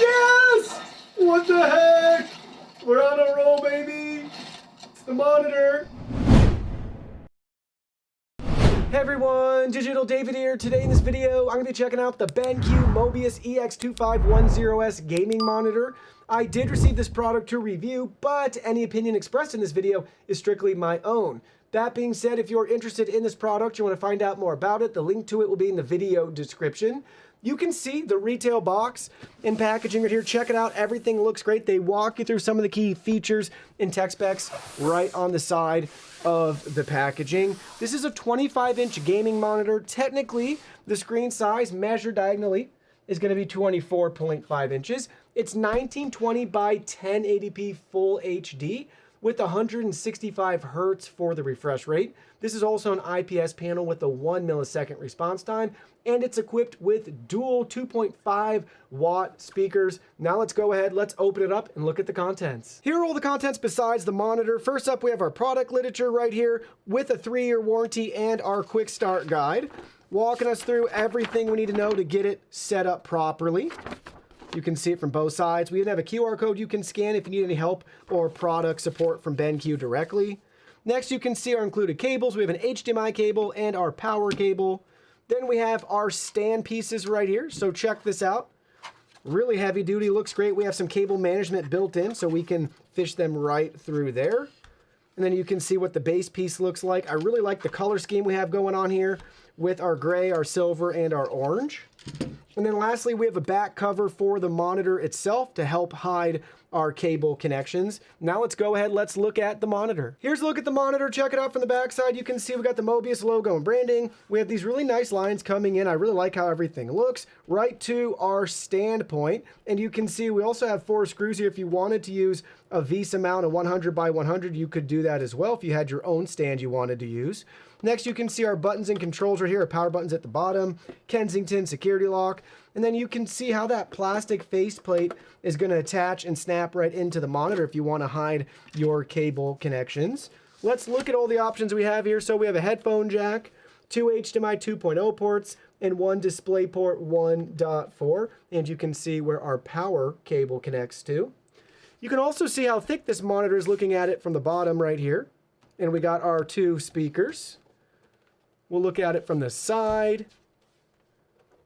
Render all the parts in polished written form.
Yes! What the heck? We're on a roll, baby. It's the monitor. Hey everyone, Digital David here. Today in this video, I'm going to be checking out the BenQ MOBIUZ EX2510S gaming monitor. I did receive this product to review, but any opinion expressed in this video is strictly my own. That being said, if you're interested in this product, you want to find out more about it, the link to it will be in the video description. You can see the retail box and packaging right here. Check it out. Everything looks great. They walk you through some of the key features and tech specs right on the side of the packaging. This is a 25-inch gaming monitor. Technically, the screen size measured diagonally is going to be 24.5 inches. It's 1920 by 1080p full HD with 165 hertz for the refresh rate. This is also an IPS panel with a 1 millisecond response time, and it's equipped with dual 2.5 watt speakers. Now let's go ahead, let's open it up and look at the contents. Here are all the contents besides the monitor. First up, we have our product literature right here with a 3-year warranty and our quick start guide, walking us through everything we need to know to get it set up properly. You can see it from both sides. We even have a QR code you can scan if you need any help or product support from BenQ directly. Next, you can see our included cables. We have an HDMI cable and our power cable. Then we have our stand pieces right here. So check this out. Really heavy duty, looks great. We have some cable management built in so we can fish them right through there. And then you can see what the base piece looks like. I really like the color scheme we have going on here with our gray, our silver, and our orange. And then lastly, we have a back cover for the monitor itself to help hide our cable connections. Now let's go ahead, let's look at the monitor. Here's a look at the monitor. Check it out from the back side. You can see we got the MOBIUZ logo and branding. We have these really nice lines coming in. I really like how everything looks right to our stand point. And you can see we also have 4 screws here. If you wanted to use a VESA mount, a 100 by 100, you could do that as well if you had your own stand you wanted to use. Next, you can see our buttons and controls right here, our power buttons at the bottom, Kensington security lock, and then you can see how that plastic faceplate is going to attach and snap right into the monitor if you want to hide your cable connections. Let's look at all the options we have here. So we have a headphone jack, 2 HDMI 2.0 ports, and 1 DisplayPort 1.4, and you can see where our power cable connects to. You can also see how thick this monitor is looking at it from the bottom right here, and we got our 2 speakers. We'll look at it from the side,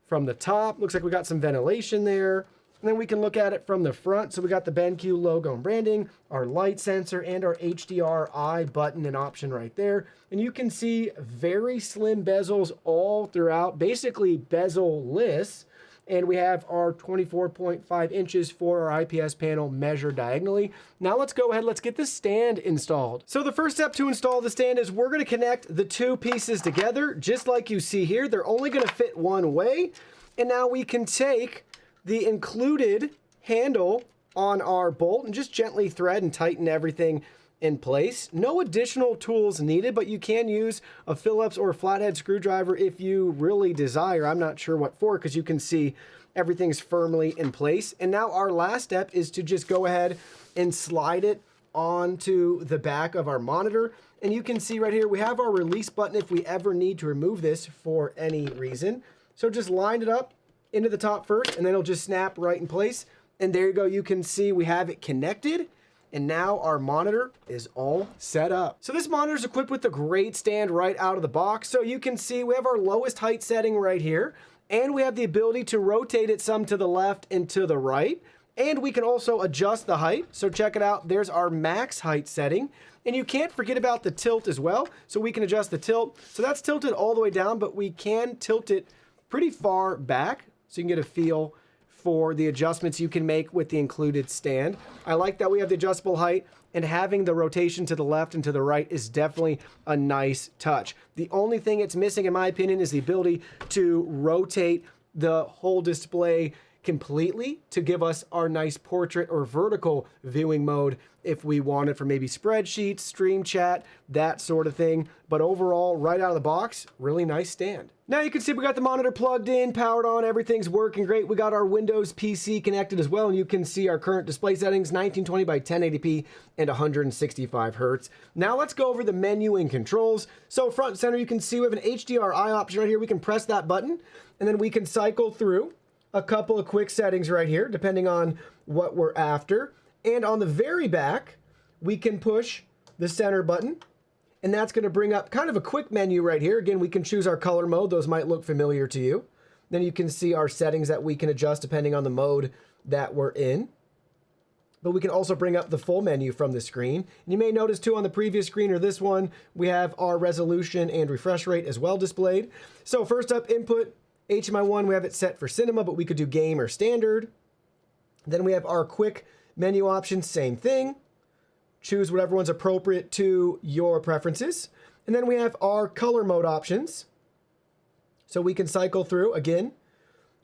from the top. Looks like we got some ventilation there. And then we can look at it from the front. So we got the BenQ logo and branding, our light sensor, and our HDRI button and option right there. And you can see very slim bezels all throughout, basically bezel-less. And we have our 24.5 inches for our IPS panel measured diagonally. Now let's go ahead, let's get the stand installed. So the first step to install the stand is we're gonna connect the 2 pieces together, just like you see here. They're only gonna fit one way. And now we can take the included handle on our bolt and just gently thread and tighten everything in place. No additional tools needed, but you can use a Phillips or a flathead screwdriver if you really desire. I'm not sure what for, because you can see everything's firmly in place. And now our last step is to just go ahead and slide it onto the back of our monitor. And you can see right here, we have our release button if we ever need to remove this for any reason. So just line it up into the top first, and then it'll just snap right in place. And there you go, you can see we have it connected. And now our monitor is all set up. So this monitor is equipped with a great stand right out of the box. So you can see we have our lowest height setting right here, and we have the ability to rotate it some to the left and to the right. And we can also adjust the height. So check it out, there's our max height setting. And you can't forget about the tilt as well. So we can adjust the tilt. So that's tilted all the way down, but we can tilt it pretty far back so you can get a feel for the adjustments you can make with the included stand. I like that we have the adjustable height, and having the rotation to the left and to the right is definitely a nice touch. The only thing it's missing, in my opinion, is the ability to rotate the whole display completely to give us our nice portrait or vertical viewing mode if we wanted for maybe spreadsheets, stream chat, that sort of thing. But overall, right out of the box, really nice stand. Now you can see we got the monitor plugged in, powered on, everything's working great. We got our Windows PC connected as well, and you can see our current display settings, 1920 by 1080p and 165 hertz. Now let's go over the menu and controls. So front and center, you can see we have an HDRI option right here. We can press that button, and then we can cycle through a couple of quick settings right here, depending on what we're after. And on the very back, we can push the center button, and that's going to bring up kind of a quick menu right here. Again, we can choose our color mode. Those might look familiar to you. Then you can see our settings that we can adjust depending on the mode that we're in. But we can also bring up the full menu from the screen. And you may notice too on the previous screen or this one, we have our resolution and refresh rate as well displayed. So first up, input, HDMI 1, we have it set for cinema, but we could do game or standard. Then we have our quick menu options, same thing. Choose whatever one's appropriate to your preferences. And then we have our color mode options. So we can cycle through, again,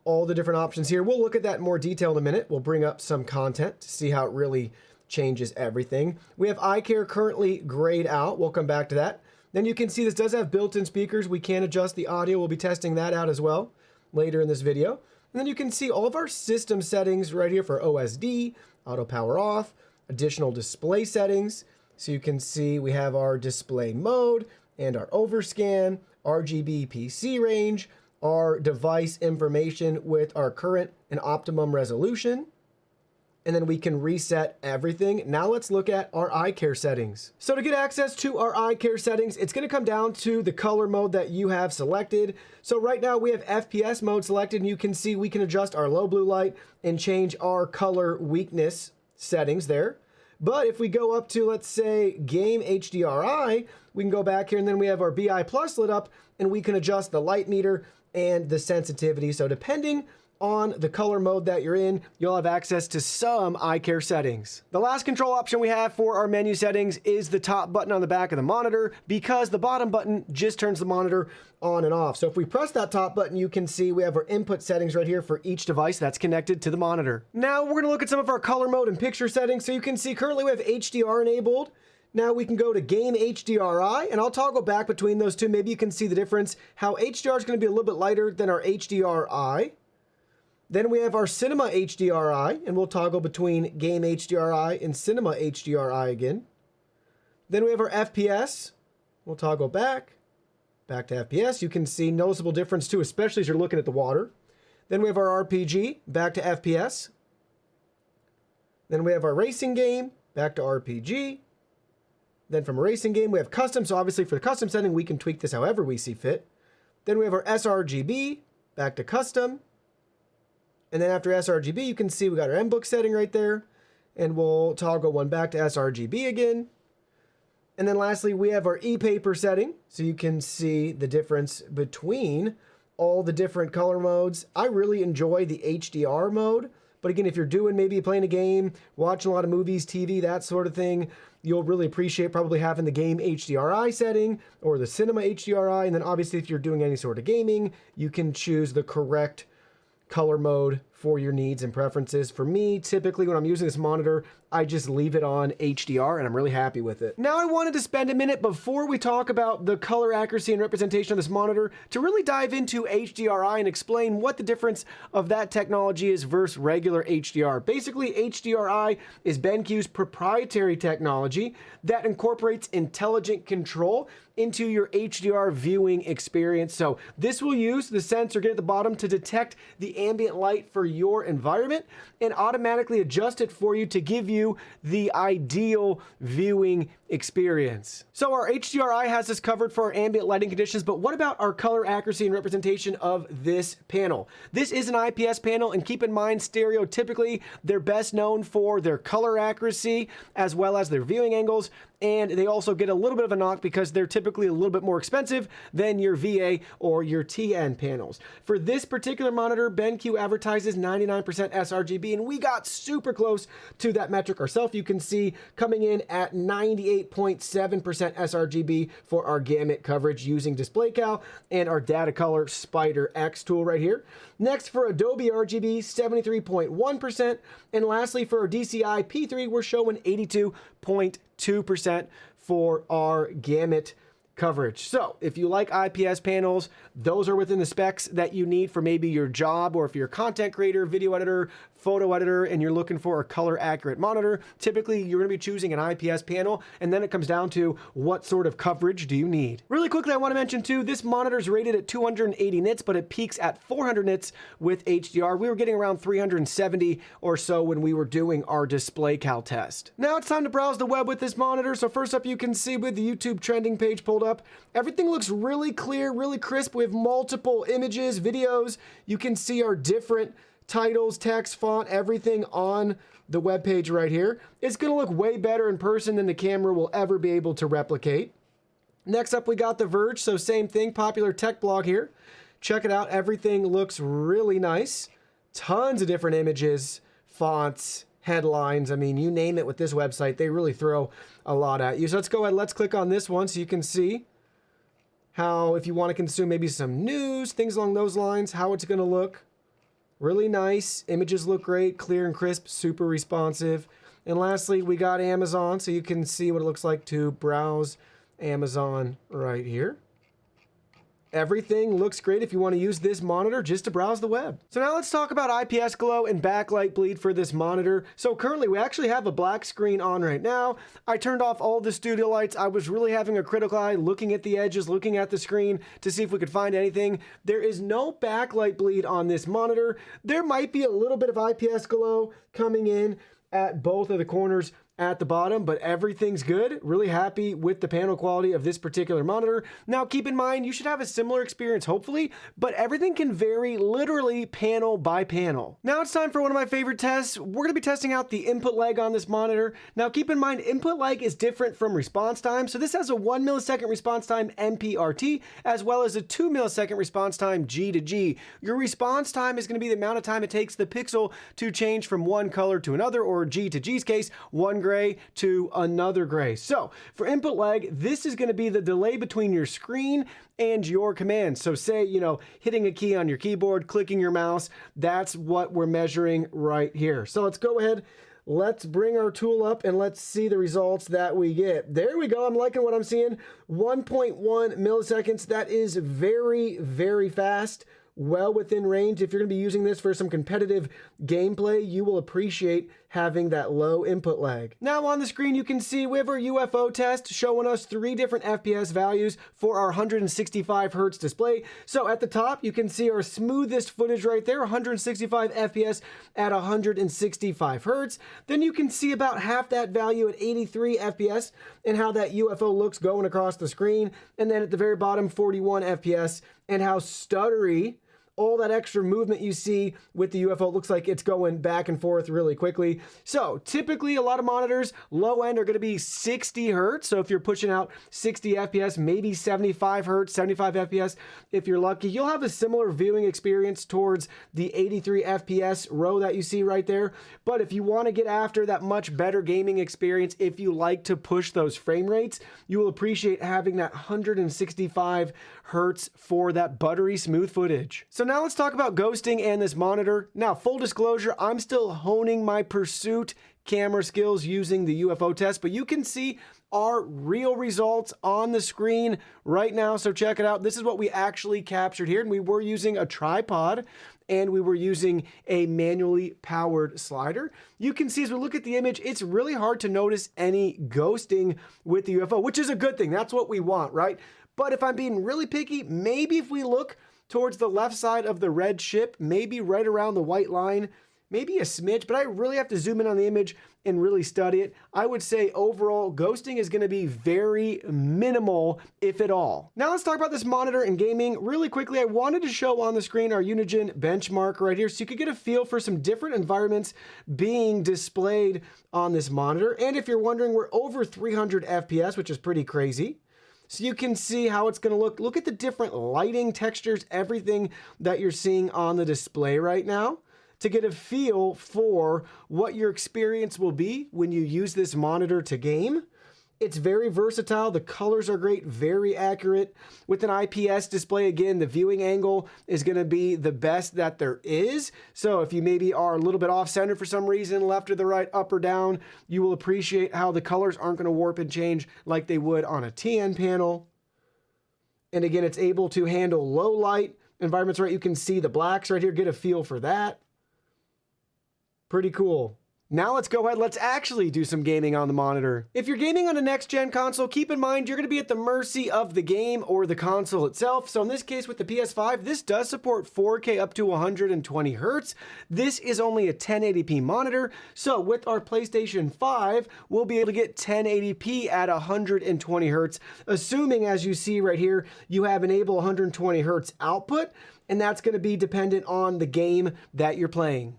all the different options here. We'll look at that in more detail in a minute. We'll bring up some content to see how it really changes everything. We have eye care currently grayed out. We'll come back to that. Then you can see this does have built-in speakers. We can adjust the audio. We'll be testing that out as well later in this video. And then you can see all of our system settings right here for OSD, auto power off, additional display settings. So you can see we have our display mode and our overscan, RGB PC range, our device information with our current and optimum resolution. And then we can reset everything. Now let's look at our eye care settings. So to get access to our eye care settings, it's going to come down to the color mode that you have selected. So right now we have FPS mode selected, and you can see we can adjust our low blue light and change our color weakness settings there. But if we go up to, let's say, game HDRI, we can go back here, and then we have our BI Plus lit up, and we can adjust the light meter and the sensitivity. So depending on the color mode that you're in, you'll have access to some eye care settings. The last control option we have for our menu settings is the top button on the back of the monitor, because the bottom button just turns the monitor on and off. So if we press that top button, you can see we have our input settings right here for each device that's connected to the monitor. Now we're gonna look at some of our color mode and picture settings. So you can see currently we have HDR enabled. Now we can go to game HDRI, and I'll toggle back between those two. Maybe you can see the difference, how HDR is gonna be a little bit lighter than our HDRI. Then we have our Cinema HDRI, and we'll toggle between Game HDRI and Cinema HDRI again. Then we have our FPS. We'll toggle back to FPS. You can see noticeable difference too, especially as you're looking at the water. Then we have our RPG, back to FPS. Then we have our racing game, back to RPG. Then from a racing game, we have custom. So obviously for the custom setting, we can tweak this however we see fit. Then we have our sRGB, back to custom. And then after sRGB, you can see we got our MBook setting right there. And we'll toggle one back to sRGB again. And then lastly, we have our e-paper setting. So you can see the difference between all the different color modes. I really enjoy the HDR mode. But again, if you're doing maybe playing a game, watching a lot of movies, TV, that sort of thing, you'll really appreciate probably having the game HDRI setting or the Cinema HDRI. And then obviously if you're doing any sort of gaming, you can choose the correct color mode for your needs and preferences. For me, typically when I'm using this monitor, I just leave it on HDR and I'm really happy with it. Now I wanted to spend a minute before we talk about the color accuracy and representation of this monitor to really dive into HDRI and explain what the difference of that technology is versus regular HDR. Basically, HDRI is BenQ's proprietary technology that incorporates intelligent control into your HDR viewing experience. So this will use the sensor at the bottom to detect the ambient light for your environment and automatically adjust it for you to give you the ideal viewing experience. So our HDRI has us covered for our ambient lighting conditions, but what about our color accuracy and representation of this panel? This is an IPS panel, and keep in mind, stereotypically, they're best known for their color accuracy as well as their viewing angles, and they also get a little bit of a knock because they're typically a little bit more expensive than your VA or your TN panels. For this particular monitor, BenQ advertises 99% sRGB, and we got super close to that metric ourselves. You can see coming in at 98.7% sRGB for our gamut coverage using DisplayCal and our Data Color Spider X tool right here. Next, for Adobe RGB, 73.1%, and lastly for our DCI P3, we're showing 82.2% for our gamut coverage. So if you like IPS panels, those are within the specs that you need for maybe your job, or if you're a content creator, video editor, photo editor, and you're looking for a color accurate monitor, typically you're going to be choosing an IPS panel, and then it comes down to what sort of coverage do you need. Really quickly, I want to mention too, this monitor is rated at 280 nits, but it peaks at 400 nits with HDR. We were getting around 370 or so when we were doing our display cal test. Now it's time to browse the web with this monitor. So first up, you can see with the YouTube trending page pulled up, everything looks really clear, really crisp. We have multiple images, videos. You can see our different titles, text, font, everything on the web page right here. It's going to look way better in person than the camera will ever be able to replicate. Next up, we got The Verge. So same thing, popular tech blog here. Check it out. Everything looks really nice. Tons of different images, fonts, headlines. I mean, you name it with this website, they really throw a lot at you. So let's go ahead, let's click on this one so you can see how, if you want to consume maybe some news, things along those lines, how it's going to look. Really nice. Images look great, clear and crisp, super responsive. And lastly, we got Amazon, so you can see what it looks like to browse Amazon right here. Everything looks great if you want to use this monitor just to browse the web. So now let's talk about IPS glow and backlight bleed for this monitor. So currently we actually have a black screen on right now. I turned off all the studio lights. I was really having a critical eye, looking at the edges, looking at the screen to see if we could find anything. There is no backlight bleed on this monitor. There might be a little bit of IPS glow coming in at both of the corners at the bottom, but everything's good. Really happy with the panel quality of this particular monitor. Now, keep in mind, you should have a similar experience, hopefully, but everything can vary literally panel by panel. Now it's time for one of my favorite tests. We're gonna be testing out the input lag on this monitor. Now, keep in mind, input lag is different from response time. So this has a 1 millisecond response time NPRT, as well as a 2 millisecond response time G to G. Your response time is gonna be the amount of time it takes the pixel to change from one color to another, or G to G's case, one gray to another gray. So for input lag, this is going to be the delay between your screen and your commands. So say, hitting a key on your keyboard, clicking your mouse, that's what we're measuring right here. So let's go ahead. Let's bring our tool up and let's see the results that we get. There we go. I'm liking what I'm seeing. 1.1 milliseconds. That is very, very fast. Well within range. If you're going to be using this for some competitive gameplay, you will appreciate having that low input lag. Now on the screen, you can see we have our UFO test showing us 3 different FPS values for our 165 Hertz display. So at the top, you can see our smoothest footage right there, 165 FPS at 165 Hertz. Then you can see about half that value at 83 FPS and how that UFO looks going across the screen. And then at the very bottom, 41 FPS and how stuttery all that extra movement you see with the UFO looks like it's going back and forth really quickly. So typically a lot of monitors, low end, are going to be 60 Hertz. So if you're pushing out 60 FPS, maybe 75 Hertz, 75 FPS, if you're lucky, you'll have a similar viewing experience towards the 83 FPS row that you see right there. But if you want to get after that much better gaming experience, if you like to push those frame rates, you will appreciate having that 165 Hertz for that buttery smooth footage. So now let's talk about ghosting and this monitor. Now, full disclosure, I'm still honing my pursuit camera skills using the UFO test, but you can see our real results on the screen right now. So check it out. This is what we actually captured here. And we were using a tripod and we were using a manually powered slider. You can see as we look at the image, it's really hard to notice any ghosting with the UFO, which is a good thing. That's what we want, right? But if I'm being really picky, maybe if we look towards the left side of the red ship, maybe right around the white line, maybe a smidge, but I really have to zoom in on the image and really study it. I would say overall, ghosting is going to be very minimal, if at all. Now let's talk about this monitor and gaming. Really quickly, I wanted to show on the screen our Unigen benchmark right here so you could get a feel for some different environments being displayed on this monitor. And if you're wondering, we're over 300 FPS, which is pretty crazy. So you can see how it's going to look. Look at the different lighting, textures, everything that you're seeing on the display right now to get a feel for what your experience will be when you use this monitor to game. It's very versatile. The colors are great, very accurate. With an IPS display, again, the viewing angle is going to be the best that there is. So if you maybe are a little bit off center for some reason, left or the right, up or down, you will appreciate how the colors aren't going to warp and change like they would on a TN panel. And again, it's able to handle low light environments, right? You can see the blacks right here, get a feel for that. Pretty cool. Now let's go ahead, let's actually do some gaming on the monitor. If you're gaming on a next-gen console, keep in mind you're going to be at the mercy of the game or the console itself. So in this case with the PS5, this does support 4K up to 120 Hertz. This is only a 1080p monitor. So with our PlayStation 5, we'll be able to get 1080p at 120 Hertz, assuming, as you see right here, you have enable 120 Hertz output, and that's going to be dependent on the game that you're playing.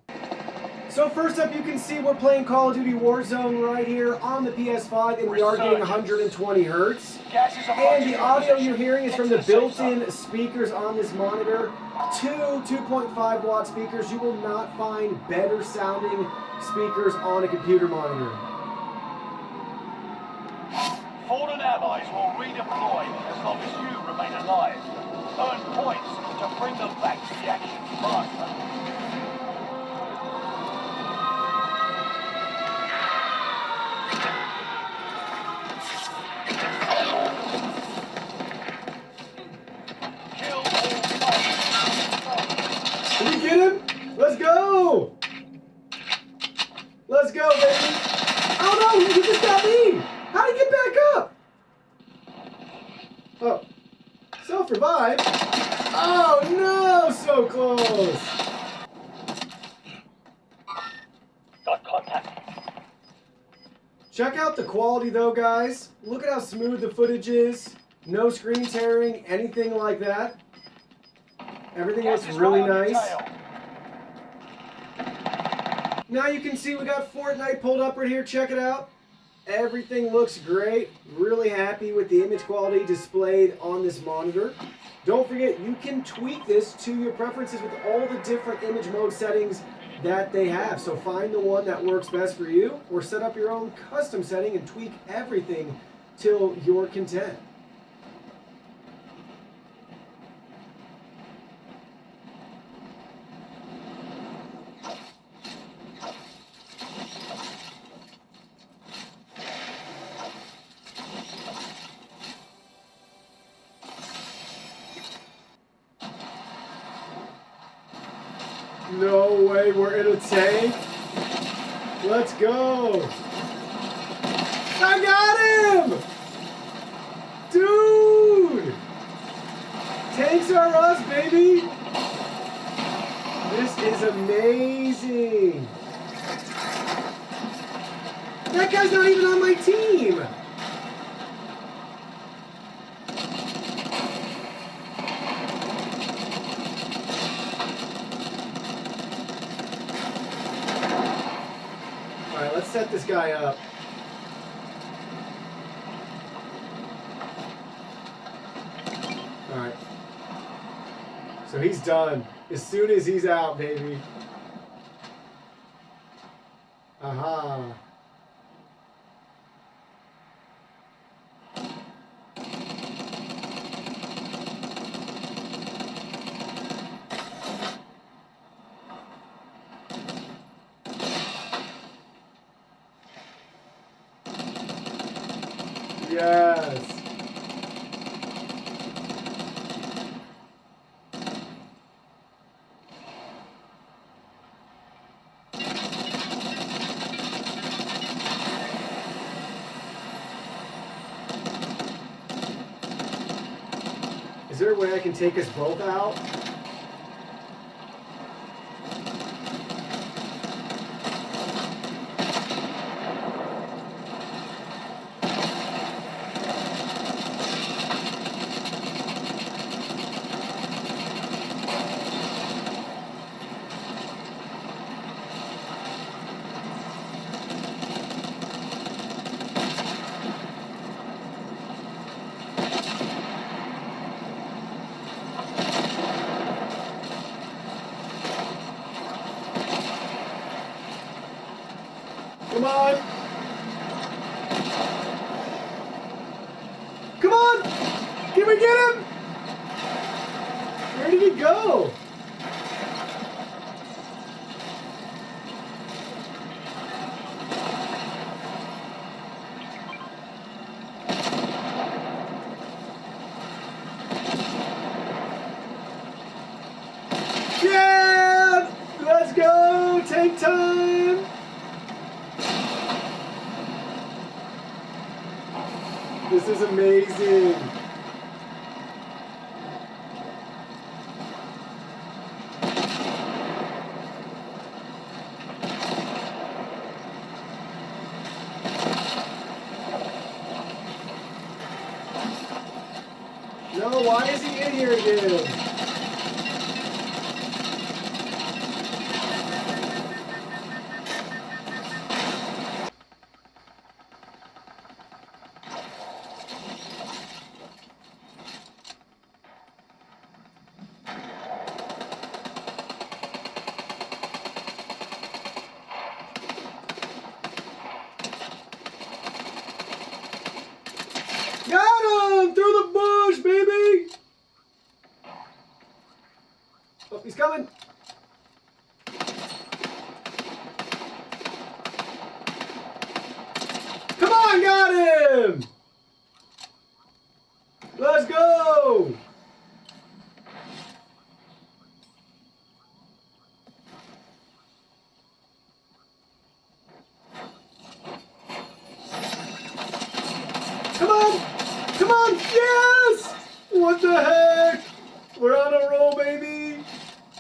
So first up, you can see we're playing Call of Duty Warzone right here on the PS5, and we are getting 120 Hertz. And the audio you're hearing is from the built-in speakers on this monitor. Two 2.5 watt speakers. You will not find better sounding speakers on a computer monitor. Fallen allies will redeploy as long as you remain alive. Earn points to bring them back to the action faster. Did you get him? Let's go! Let's go, baby! Oh no, he just got me! How'd he get back up? Oh. Self-revive? Oh no, so close! Got contact. Check out the quality though, guys. Look at how smooth the footage is. No screen tearing, anything like that. Everything looks really nice. Now you can see we got Fortnite pulled up right here. Check it out. Everything looks great. Really happy with the image quality displayed on this monitor. Don't forget, you can tweak this to your preferences with all the different image mode settings that they have. So find the one that works best for you, or set up your own custom setting and tweak everything till you're content. No way, we're in a tank. Let's go. I got him! Dude! Tanks are us, baby! This is amazing. That guy's not even on my team. Alright, let's set this guy up. Alright. So he's done. As soon as he's out, baby. Aha. Yes. Is there a way I can take us both out? Come on! Come on! Can we get him? Where did he go? Tank time! This is amazing. No, why is he in here again? Got him! Through the bush, baby! Oh, he's coming. Come on, got him! Let's go! Come on! Come on! Yes! What the heck? We're on a roll, baby!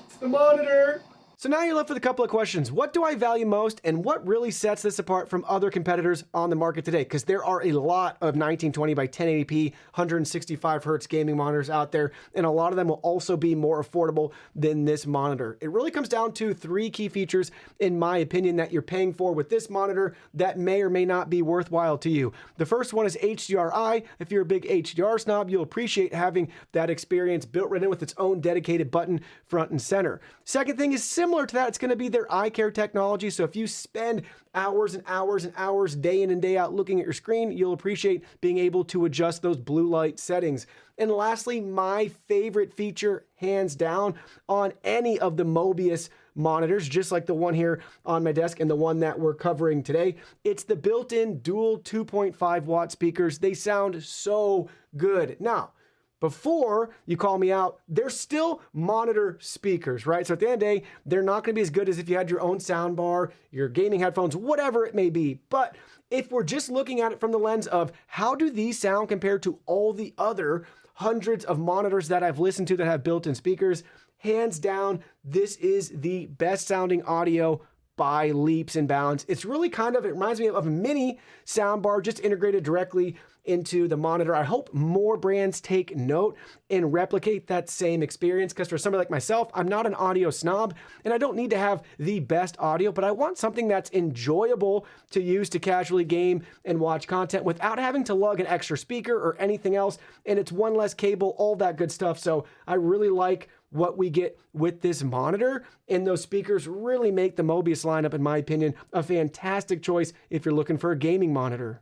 It's the monitor. So now you're left with a couple of questions. What do I value most, and what really sets this apart from other competitors on the market today? Because there are a lot of 1920 by 1080p, 165 hertz gaming monitors out there, and a lot of them will also be more affordable than this monitor. It really comes down to three key features, in my opinion, that you're paying for with this monitor that may or may not be worthwhile to you. The first one is HDRI. If you're a big HDR snob, you'll appreciate having that experience built right in with its own dedicated button front and center. Second thing is similar to that, it's going to be their eye care technology. So if you spend hours and hours and hours day in and day out looking at your screen, you'll appreciate being able to adjust those blue light settings. And lastly, my favorite feature, hands down, on any of the Mobius monitors, just like the one here on my desk and the one that we're covering today, it's the built-in dual 2.5 watt speakers. They sound so good. Now, before you call me out, they're still monitor speakers, right? So at the end of the day, they're not going to be as good as if you had your own sound bar, your gaming headphones, whatever it may be. But if we're just looking at it from the lens of how do these sound compared to all the other hundreds of monitors that I've listened to that have built-in speakers, hands down, this is the best sounding audio by leaps and bounds. It's really it reminds me of a mini soundbar just integrated directly into the monitor. I hope more brands take note and replicate that same experience, because for somebody like myself, I'm not an audio snob and I don't need to have the best audio, but I want something that's enjoyable to use to casually game and watch content without having to lug an extra speaker or anything else. And it's one less cable, all that good stuff. So I really like what we get with this monitor, and those speakers really make the Mobius lineup, in my opinion, a fantastic choice if you're looking for a gaming monitor.